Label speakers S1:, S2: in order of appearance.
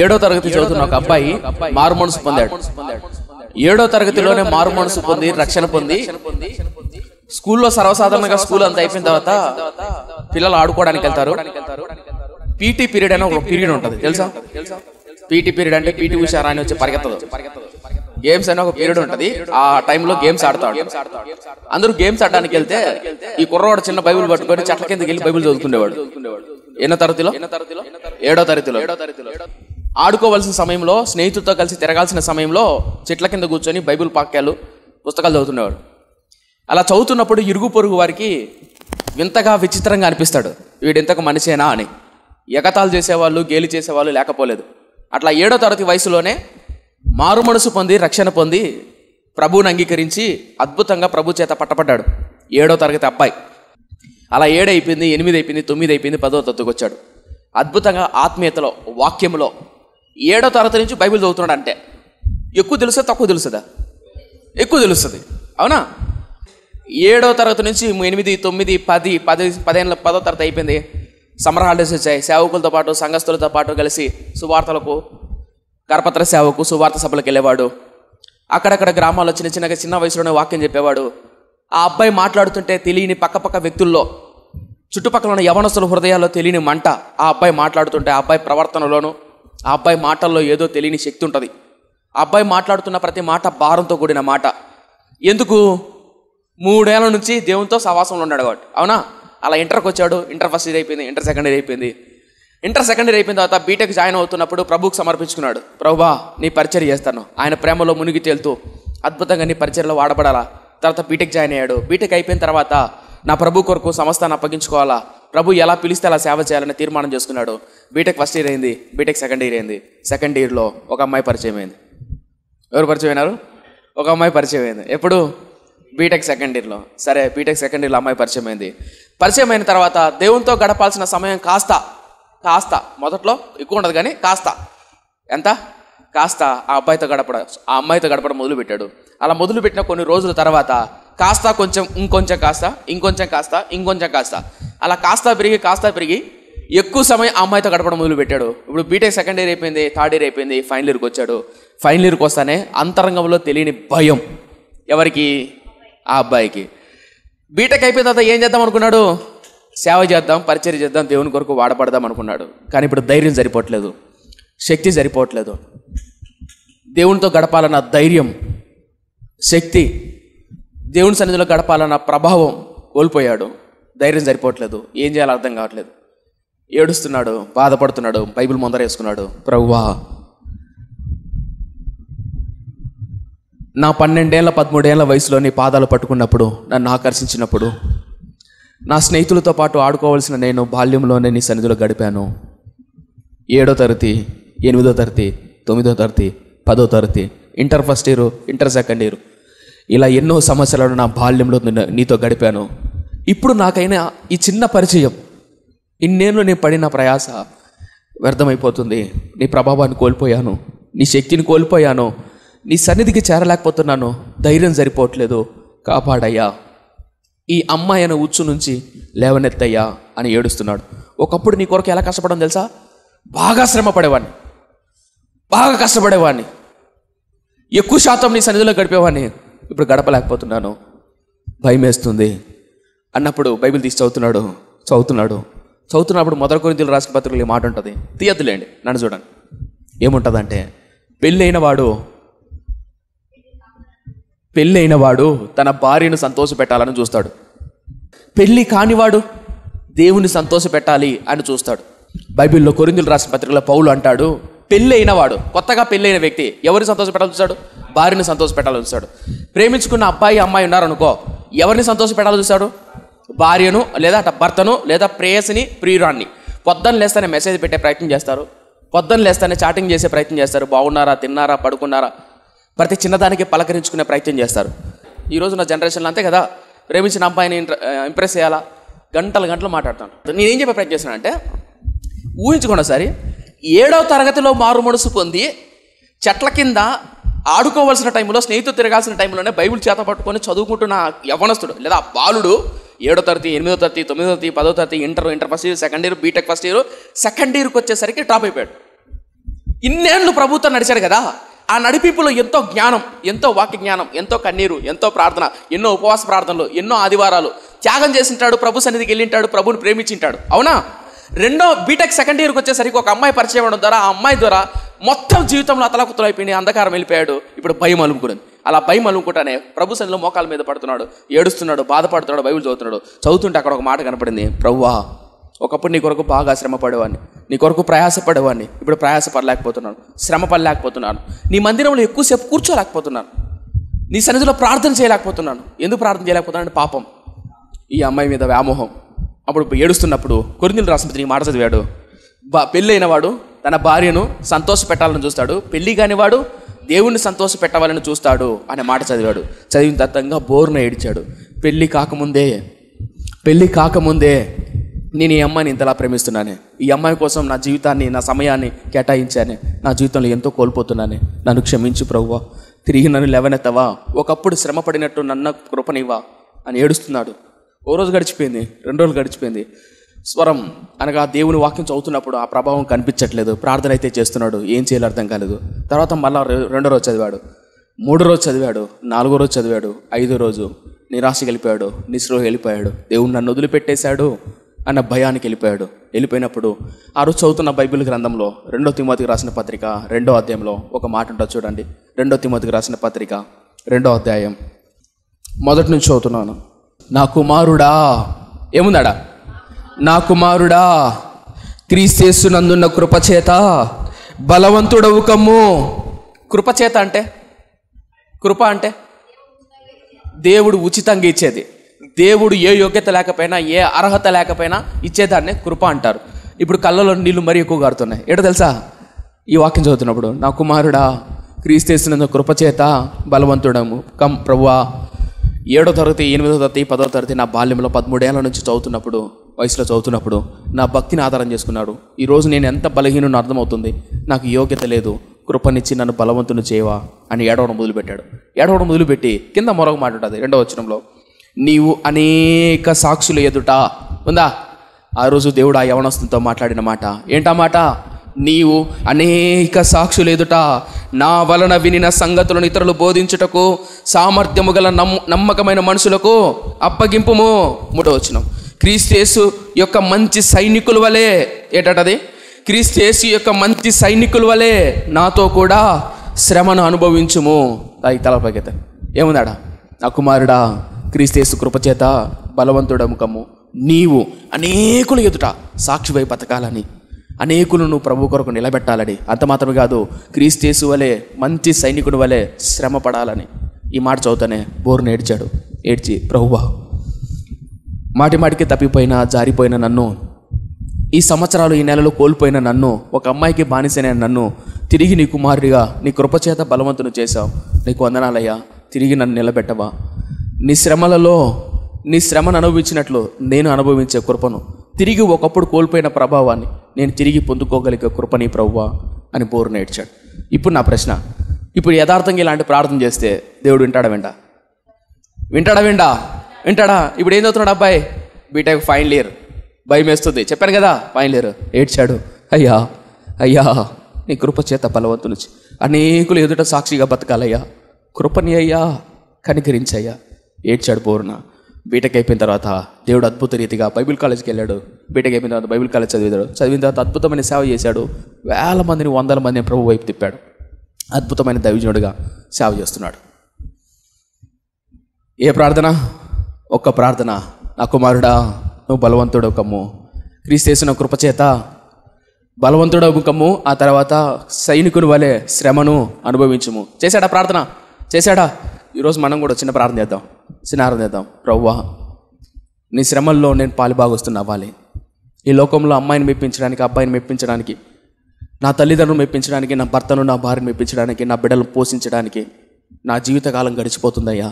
S1: ఏడో తరగతి చదువుతున్న ఒక అబ్బాయి మారుమనసు పొందాడు. ఏడో తరగతిలోనే మారుమనసు పొంది రక్షణ పొంది స్కూల్లో సర్వసాధారణంగా స్కూల్ అంతా అయిపోయిన తర్వాత పిల్లలు ఆడుకోవడానికి వెళ్తారు. పీటీ పీరియడ్ అని ఒక పీరియడ్ ఉంటుంది, తెలుసా? పీటీ పీరియడ్ అంటే పీటీ ఉషారా అని వచ్చి పరిగెత్తదు. గేమ్స్ అని ఒక పీరియడ్ ఉంటుంది. ఆ టైంలో గేమ్స్ ఆడతాడు. అందరూ గేమ్స్ ఆడడానికి వెళ్తే ఈ కుర్రవాడు చిన్న బైబిల్ పట్టుకొని చెట్ల కిందకి వెళ్ళి బైబిల్ చదువుకునేవాడు. ఎన్నో తరగతిలో? ఏడో తరగతిలో. ఆడుకోవాల్సిన సమయంలో, స్నేహితులతో కలిసి తిరగాల్సిన సమయంలో చెట్ల కింద కూర్చొని బైబిల్ వాక్యాలు, పుస్తకాలు చదువుతునేవాడు. అలా చదువుతున్నప్పుడు ఇరుగు పొరుగు వారికి వింతగా విచిత్రంగా అనిపిస్తాడు, వీడింతకు మనిషేనా అని. ఎగతాలు చేసేవాళ్ళు, గేలి చేసేవాళ్ళు లేకపోలేదు. అట్లా ఏడో తరగతి వయసులోనే మారు మనసు పొంది రక్షణ పొంది ప్రభువుని అంగీకరించి అద్భుతంగా ప్రభు చేత పట్టపడ్డాడు ఏడో తరగతి అబ్బాయి. అలా 7 అయిపోయింది, 8 అయిపోయింది, 9 అయిపోయింది, 10వ తరగతికి వచ్చాడు. అద్భుతంగా ఆత్మీయతలో, వాక్యంలో ఏడో తరగతి నుంచి బైబిల్ చదువుతున్నాడు. అంటే ఎక్కువ తెలుస్తుందా తక్కువ తెలుస్తుందా? ఎక్కువ తెలుస్తుంది, అవునా? ఏడో తరగతి నుంచి 8, 9, 10, 15 10వ తరగతి అయిపోయింది. సమ్మర్ హాలిడేస్ వచ్చాయి. సేవకులతో పాటు, సంఘస్థులతో పాటు కలిసి సువార్తలకు, కరపత్ర సేవకు, సువార్త సభలకు వెళ్ళేవాడు. అక్కడక్కడ గ్రామాల్లో చిన్న వయసులోనే వాక్యం చెప్పేవాడు. ఆ అబ్బాయి మాట్లాడుతుంటే తెలియని పక్కపక్క వ్యక్తుల్లో, చుట్టుపక్కల ఉన్న యవనస్తుల హృదయాల్లో తెలియని మంట. ఆ అబ్బాయి మాట్లాడుతుంటే ఆ అబ్బాయి ప్రవర్తనలోనూ, ఆ అబ్బాయి మాటల్లో ఏదో తెలియని శక్తి ఉంటుంది. ఆ అబ్బాయి మాట్లాడుతున్న ప్రతి మాట భారంతో కూడిన మాట. ఎందుకు? 3 ఏళ్ల నుంచి దేవునితో సహవాసంలో ఉన్నాడు కాబట్టి, అవునా? అలా ఇంటర్కి వచ్చాడు. ఇంటర్ ఫస్ట్ ఇయర్ అయిపోయింది, ఇంటర్ సెకండ్ ఇయర్ అయిపోయింది. ఇంటర్ సెకండ్ ఇయర్ అయిపోయిన తర్వాత బీటెక్ జాయిన్ అవుతున్నప్పుడు ప్రభువుకు సమర్పించుకున్నాడు. ప్రభువా, నీ పరిచర్య చేస్తాను. ఆయన ప్రేమలో మునిగి తేలుతూ అద్భుతంగా నీ పరిచర్యలో వాడబడాలా. తర్వాత బీటెక్ జాయిన్ అయ్యాడు. బీటెక్ అయిపోయిన తర్వాత నా ప్రభు కొరకు సమస్తాన్ని అప్పగించుకోవాలా, ప్రభు ఎలా పిలిస్తే అలా సేవ చేయాలని తీర్మానం చేసుకున్నాడు. బీటెక్ ఫస్ట్ ఇయర్ అయింది, బీటెక్ సెకండ్ ఇయర్ అయింది. సెకండ్ ఇయర్లో ఒక అమ్మాయి పరిచయం అయింది. ఎవరు పరిచయం అయినారు? ఒక అమ్మాయి పరిచయం అయింది. ఎప్పుడు? బీటెక్ సెకండ్ ఇయర్లో. సరే, బీటెక్ సెకండ్ ఇయర్లో అమ్మాయి పరిచయం అయింది. పరిచయం అయిన తర్వాత దేవునితో గడపాల్సిన సమయం కాస్త మొదట్లో ఎక్కువ ఉండదు కానీ కాస్త ఆ అమ్మాయితో గడపడం మొదలుపెట్టాడు. అలా మొదలుపెట్టిన కొన్ని రోజుల తర్వాత కాస్త కొంచెం, ఇంకొంచెం కాస్త అలా కాస్త పెరిగి ఎక్కువ సమయం ఆ అమ్మాయితో గడపడం మొదలుపెట్టాడు. ఇప్పుడు బీటెక్ సెకండ్ ఇయర్ అయిపోయింది, థర్డ్ ఇయర్ అయిపోయింది, ఫైనల్ ఇయర్కి వచ్చాడు. ఫైనల్ ఇయర్కి వస్తానే అంతరంగంలో తెలియని భయం. ఎవరికి? ఆ అబ్బాయికి. బీటెక్ అయిపోయిన తర్వాత ఏం చేద్దాం అనుకున్నాడు? సేవ చేద్దాం, పరిచర్య చేద్దాం, దేవుని కొరకు వాడబడదాం అనుకున్నాడు. కానీ ఇప్పుడు ధైర్యం సరిపోవట్లేదు, శక్తి సరిపోవట్లేదు. దేవునితో గడపాలన్న ధైర్యం, శక్తి, దేవుని సన్నిధిలో గడపాలన్న ప్రభావం కోల్పోయాడు. ధైర్యం సరిపోవట్లేదు. ఏం చేయాలో అర్థం కావట్లేదు. ఏడుస్తున్నాడు, బాధపడుతున్నాడు, బైబిల్ ముందర వేసుకున్నాడు. ప్రభువా, నా 12 ఏళ్ళ 13 ఏళ్ళ వయసులో నీ పాదాలు పట్టుకున్నప్పుడు, నన్ను ఆకర్షించినప్పుడు, నా స్నేహితులతో పాటు ఆడుకోవాల్సిన నేను బాల్యంలోనే నీ సన్నిధిలో గడిపాను. 7వ తరగతి, 8వ తరగతి, 9వ తరగతి, 10వ తరగతి, inter first year, inter second year, ఇలా ఎన్నో సంవత్సరాలు నా బాల్యంలో నీతో గడిపాను. ఇప్పుడు నాకైనా ఈ చిన్న పరిచయం, ఇన్నేళ్ళు నేను పడిన ప్రయాస వ్యర్థమైపోతుంది. నీ ప్రభావాన్ని కోల్పోయాను, నీ శక్తిని కోల్పోయాను, నీ సన్నిధికి చేరలేకపోతున్నాను, ధైర్యం సరిపోవట్లేదు, కాపాడయ్యా, ఈ అమ్మాయి అనే ఉచ్చు నుంచి లేవనెత్తయ్యా అని ఏడుస్తున్నాడు. ఒకప్పుడు నీ కొరకు ఎలా కష్టపడడం తెలుసా? బాగా శ్రమ పడేవాడిని, బాగా కష్టపడేవాడిని, ఎక్కువ శాతం నీ సన్నిధిలో గడిపేవాడిని. ఇప్పుడు గడపలేకపోతున్నాను, భయం వేస్తుంది అన్నప్పుడు బైబిల్ తీసి చదువుతున్నప్పుడు మొదటి కొరింథీయులకు రాసిన పత్రికలో ఈ మాట ఉంటుంది. తీయద్దులేండి, నన్ను చూడండి. ఏముంటుందంటే, పెళ్ళైన వాడు తన భార్యను సంతోషపెట్టాలని చూస్తాడు. పెళ్ళి కానివాడు దేవుని సంతోషపెట్టాలి అని చూస్తాడు. బైబిల్లో కొరింథీయులకు రాసిన పత్రికలో పౌలు అంటాడు, పెళ్ళైన వాడు, కొత్తగా పెళ్ళైన వ్యక్తి ఎవరిని సంతోషపెట్టాలని చూస్తాడు? భార్యను సంతోషపెట్టాలని చూస్తాడు. ప్రేమించుకున్న అబ్బాయి అమ్మాయి ఉన్నారనుకో, ఎవరిని సంతోషపెట్టాలని చూస్తాడు? భార్యను, లేదా భర్తను, లేదా ప్రేయసిని, ప్రియురాన్ని. పొద్దున్న లేస్తానే మెసేజ్ పెట్టే ప్రయత్నం చేస్తారు, పొద్దున్న లేస్తానే చాటింగ్ చేసే ప్రయత్నం చేస్తారు. బాగున్నారా, తిన్నారా, పడుకున్నారా, ప్రతి చిన్నదానికి పలకరించుకునే ప్రయత్నం చేస్తారు. ఈరోజు నా జనరేషన్లో అంతే కదా. ప్రేమించిన అబ్బాయిని ఇంప్రెస్ చేయాలా, గంటలు మాట్లాడతాను. నేనేం చెప్పే ప్రయత్నం చేస్తున్నానంటే, ఊహించుకోండి ఒకసారి, 7వ తరగతిలో మారు మనసు పొంది చెట్ల కింద ఆడుకోవాల్సిన టైంలో, స్నేహితులు తిరగాల్సిన టైంలోనే బైబిల్ చేత పట్టుకొని చదువుకుంటున్న యవ్వనస్తుడు లేదా బాలుడు 7వ తరగతి, 8వ తరగతి, 9వ తరగతి, 10వ తరగతి, inter first year, second year, BTech first year, second ఇయర్కి వచ్చేసరికి డ్రాప్ అయిపోయాడు. ఇన్నేళ్ళు ప్రభుత్వం నడిచాడు కదా, ఆ నడిపింపులో ఎంతో జ్ఞానం, ఎంతో వాక్య జ్ఞానం, ఎంతో కన్నీరు, ఎంతో ప్రార్థన, ఎన్నో ఉపవాస ప్రార్థనలు, ఎన్నో ఆదివారాలు త్యాగం చేసింటాడు, ప్రభు సన్నిధికి వెళ్ళింటాడు, ప్రభుని ప్రేమించింటాడు. అవునా? రెండో బీటెక్ సెకండ్ ఇయర్కి వచ్చేసరికి ఒక అమ్మాయి పరిచయం అవ్వడం ద్వారా ఆ అమ్మాయి ద్వారా మొత్తం జీవితంలో అతలాకుతలు అయిపోయింది, అంధకారం వెళ్ళిపోయాడు. ఇప్పుడు భయం అలుముకున్నది. అలా భయం అలుముకుంటానే ప్రభు సన్నిధిలో మోకాల మీద పడుతున్నాడు, ఏడుస్తున్నాడు, బాధపడుతున్నాడు, బైబిల్ చదువుతుంటే అక్కడ ఒక మాట కనపడింది. ప్రభువా, ఒకప్పుడు నీ కొరకు బాగా శ్రమ పడేవాడిని, నీ కొరకు ప్రయాసపడేవాడిని, ఇప్పుడు ప్రయాసపడలేకపోతున్నాను, శ్రమ పడలేకపోతున్నాను, నీ మందిరంలో ఎక్కువసేపు కూర్చోలేకపోతున్నాను, నీ సన్నిధిలో ప్రార్థన చేయలేకపోతున్నాను. ఎందుకు ప్రార్థన చేయలేకపోతున్నాను? పాపం, ఈ అమ్మాయి మీద వ్యామోహం. అప్పుడు ఏడుస్తున్నప్పుడు కొరింథీయులకు రాసిన పత్రిక మాట చదివాడు. పెళ్ళైన వాడు తన భార్యను సంతోష పెట్టాలని చూస్తాడు, పెళ్ళి కానివాడు దేవుణ్ణి సంతోష పెట్టవాలని చూస్తాడు అనే మాట చదివాడు. చదివిన తత్తంగా బోర్న ఏడిచాడు. పెళ్ళి కాకముందే నేను ఈ అమ్మాయిని ఇంతలా ప్రేమిస్తున్నానే, ఈ అమ్మాయి కోసం నా జీవితాన్ని, నా సమయాన్ని కేటాయించానే, నా జీవితంలో ఎంతో కోల్పోతున్నానే, నన్ను క్షమించు ప్రభువా, తిరిగి నన్ను లేవనెత్తవా, ఒకప్పుడు శ్రమ పడినట్టు నన్ను కృపనివ్వా అని ఏడుస్తున్నాడు. ఓ రోజు గడిచిపోయింది, 2 రోజులు గడిచిపోయింది. స్వరం అనగా దేవుని వాక్యం చదువుతున్నప్పుడు ఆ ప్రభావం కనిపించట్లేదు. ప్రార్థన అయితే చేస్తున్నాడు, ఏం చేయాలో అర్థం కాలేదు. తర్వాత మళ్ళీ 2వ రోజు చదివాడు, 3వ రోజు చదివాడు, 4వ రోజు చదివాడు, 5వ రోజు నిరాశకి వెళ్ళిపోయాడు, నిస్పృహ వెళ్ళిపోయాడు, దేవుడు నన్ను వదిలిపెట్టేశాడు అన్న భయానికి వెళ్ళిపోయినప్పుడు ఆ రోజు చదువుతున్న బైబిల్ గ్రంథంలో 2 తిమోతికి రాసిన పత్రిక 2వ అధ్యాయంలో ఒక మాట ఉంటుంది చూడండి. 2 తిమోతికి రాసిన పత్రిక 2వ అధ్యాయం మొదటి నుంచి చదువుతున్నాను. నా కుమారుడా, ఏముందాడా? నా కుమారుడా, క్రీస్తునందున్న కృపచేత బలవంతుడవు కమ్ము. కృపచేత అంటే, కృప అంటే దేవుడు ఉచితంగా ఇచ్చేది. దేవుడు ఏ యోగ్యత లేకపోయినా, ఏ అర్హత లేకపోయినా ఇచ్చేదాన్నే కృప అంటారు. ఇప్పుడు కళ్ళలో నీళ్లు మరీ ఎక్కువ గారుతున్నాయి. ఏంటో తెలుసా? ఈ వాక్యం చదువుతున్నప్పుడు, నా కుమారుడా, క్రీస్తునందున్న కృపచేత బలవంతుడము కమ్. ప్రభువా, 7వ తరగతి, 8వ తరగతి, 10వ తరగతి నా బాల్యంలో 13 ఏళ్ల నుంచి వయసులో చదువుతున్నప్పుడు నా భక్తిని ఆధారం చేసుకున్నాడు. ఈరోజు నేను ఎంత బలహీనో అర్థమవుతుంది. నాకు యోగ్యత లేదు, కృపనిచ్చి నన్ను బలవంతుని చేయవా అని ఏడవడం మొదలుపెట్టి కింద మరొక మాట ఉంటుంది 2వ వచనంలో, నీవు అనేక సాక్షులు ఎదుట ఉందా? ఆ రోజు దేవుడు ఆ యవనస్తునితో మాట్లాడిన మాట ఏంటా మాట? నీవు అనేక సాక్షులు ఎదుట నా వలన వినిన సంగతులను ఇతరులు బోధించుటకు సామర్థ్యము గల నమ్మకమైన మనుషులకు అప్పగింపుము. 3వ వచనం, క్రీస్తు యేసు యొక్క మంచి సైనికుల వలె, ఏంటది? క్రీస్తు యేసు యొక్క మంచి సైనికుల వలె నాతో కూడా శ్రమను అనుభవించుము. ఈ తలపైకైతే ఏముందాడా? నా కుమారుడా, క్రీస్తు యేసు కృపచేత బలవంతుడము కమ్ము. నీవు అనేకులు ఎదుట సాక్షివై బతకాలని, అనేకులను ప్రభు కొరకు నిలబెట్టాలని, అంత మాత్రమే కాదు, క్రీస్తు యేసు వలె మంచి సైనికుడి వలె శ్రమ పడాలని. ఈ మాట చదువుతానే బోరును ఏడ్చి ప్రభువా, మాటికి తప్పిపోయిన, జారిపోయిన నన్ను, ఈ సంవత్సరాలు, ఈ నెలలో కోల్పోయిన నన్ను, ఒక అమ్మాయికి బానిసైన నన్ను తిరిగి నీ కుమారుడిగా నీ కృపచేత బలవంతును చేశావు. నీకు వందనాలయ్యా. తిరిగి నన్ను నిలబెట్టవా? నీ శ్రమను అనుభవించినట్లు నేను అనుభవించే కృపను, తిరిగి ఒకప్పుడు కోల్పోయిన ప్రభావాన్ని నేను తిరిగి పొందుకోగలిగే కృపని ప్రభువా అని బోరును ఏడ్చాడు. ఇప్పుడు నా ప్రశ్న, ఇప్పుడు యథార్థంగా ఇలాంటి ప్రార్థన చేస్తే దేవుడు వింటాడా? ఇప్పుడు ఏం చదువుతున్నాడు అబ్బాయి? BTech final year. భయం వేస్తుంది, చెప్పాను కదా, ఫైనల్ ఇయర్. ఏడ్చాడు, అయ్యా నీ కృప చేత బలవంతుని అనేకులు ఎదుట సాక్షిగా బతకాలయ్యా, కృపని అయ్యా, కనికరించయ్యా. ఏడ్చాడు బోరున. బీటెక్ అయిపోయిన తర్వాత దేవుడు అద్భుత రీతిగా బైబిల్ కాలేజ్కి వెళ్ళాడు. బీటెక్ అయిపోయిన తర్వాత బైబిల్ కాలేజ్ చదివిన తర్వాత అద్భుతమైన సేవ చేశాడు. 1,000 మందిని 100 మందిని ప్రభు వైపు తిప్పాడు. అద్భుతమైన దైవజనుడిగా సేవ చేస్తున్నాడు. ఏ ప్రార్థన? ఒక్క ప్రార్థన, నా కుమారుడా, నువ్వు బలవంతుడు కమ్ము, క్రీస్తు యేసు కృపచేత బలవంతుడు కమ్ము, ఆ తర్వాత సైనికుని వలె శ్రమను అనుభవించుము. చేశాడా ప్రార్థన? చేశాడా? ఈరోజు మనం కూడా చిన్న ప్రార్థన చేద్దాం. ప్రభువా, నీ శ్రమల్లో నేను పాలుభాగస్తున్నా అవ్వాలి. ఈ లోకంలో అమ్మాయిని మెప్పించడానికి, అబ్బాయిని మెప్పించడానికి, నా తల్లిదండ్రులు మెప్పించడానికి, నా భర్తను, నా భార్యను మెప్పించడానికి, నా బిడ్డలను పోషించడానికి నా జీవితకాలం గడిచిపోతుందయ్యా.